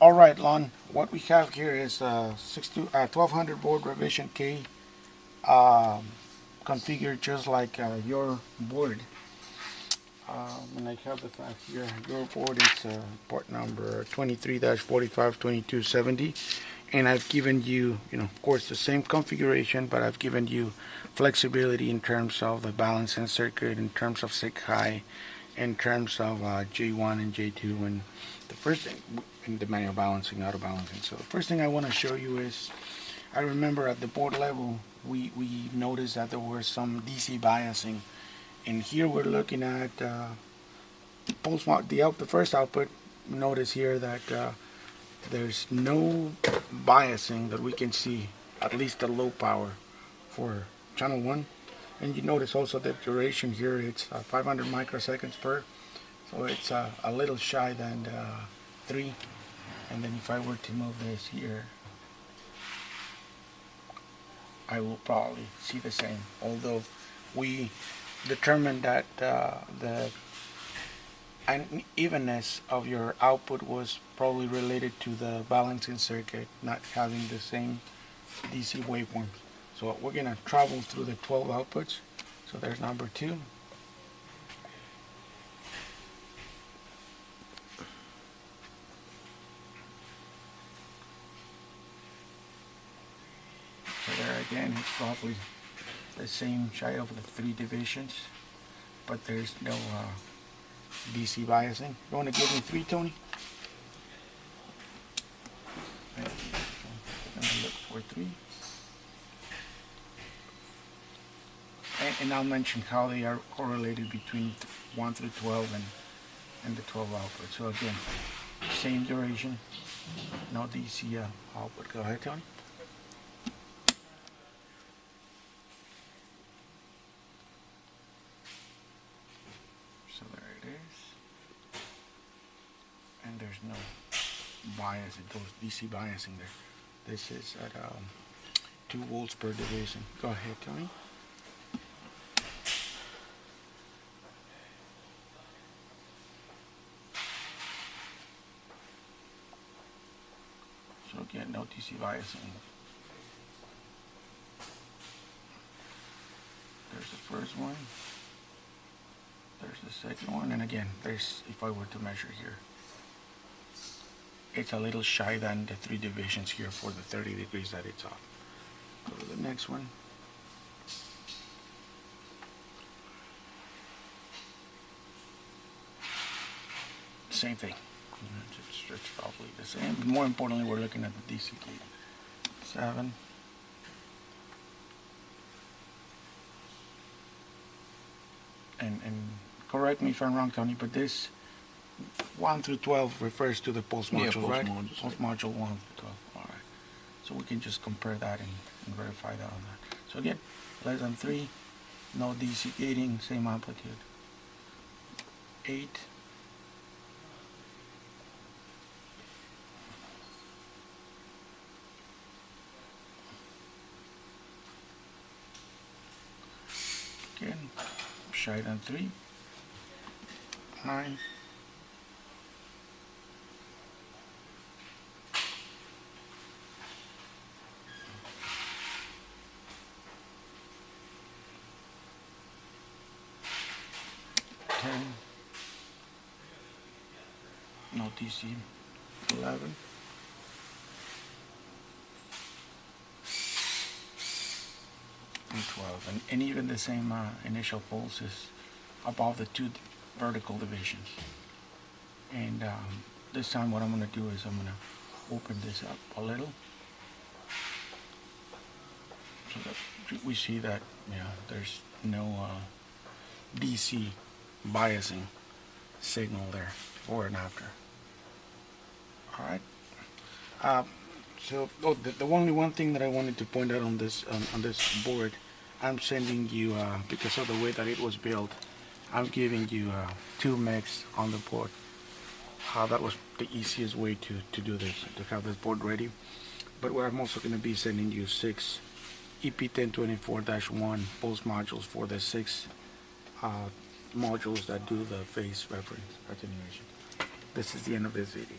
Alright, Lon, what we have here is 1200 board revision K, configured just like your board. And I have the fact here, your board is port number 23-452270, and I've given you, of course, the same configuration, but I've given you flexibility in terms of the balancing circuit, in terms of SIG high, in terms of J1 and J2, and the first thing in the manual balancing, auto balancing. So the first thing I want to show you is, I remember at the board level we noticed that there was some DC biasing, and here we're looking at the first output. Notice here that there's no biasing that we can see, at least the low power for channel 1. And you notice also the duration here, it's 500 microseconds per, so it's a little shy than 3. And then if I were to move this here, I will probably see the same, although we determined that the unevenness of your output was probably related to the balancing circuit not having the same DC waveforms. So we're going to travel through the 12 outputs. So there's number 2. So there again, it's probably the same shy of the 3 divisions, but there's no DC biasing. You want to give me 3, Tony? I'm going to look for 3. And I'll mention how they are correlated between 1 through 12 and the 12 output. So again, same duration, no DC output. Go ahead, Tony. So there it is. And there's no bias, it goes DC biasing there. This is at 2 volts per division. Go ahead, Tony. So again, no DC biasing. There's the first one. There's the second one, and again, there's, if I were to measure here, it's a little shy than the 3 divisions here for the 30 degrees that it's off. Go to the next one. Same thing. It's probably the same. But more importantly, we're looking at the DC gate. 7. And correct me if I'm wrong, Tony, but this 1 through 12 refers to the pulse module, right? Pulse module 1 through 12. Alright. So we can just compare that and verify that on that. So again, less than 3, no DC gating, same amplitude. 8. Again, shy than 3. 9. 10. No DC. 11. And 12. And even the same initial pulse is above the 2 vertical divisions. And this time what I'm going to do is I'm going to open this up a little so that we see that there's no DC biasing signal there before and after. Alright. So the only one thing that I wanted to point out on this board, I'm sending you, because of the way that it was built, I'm giving you 2 megs on the board. That was the easiest way to do this, to have this board ready. But I'm also going to be sending you 6 EP1024-1 pulse modules for the 6 modules that do the phase reference attenuation. This is the end of this video.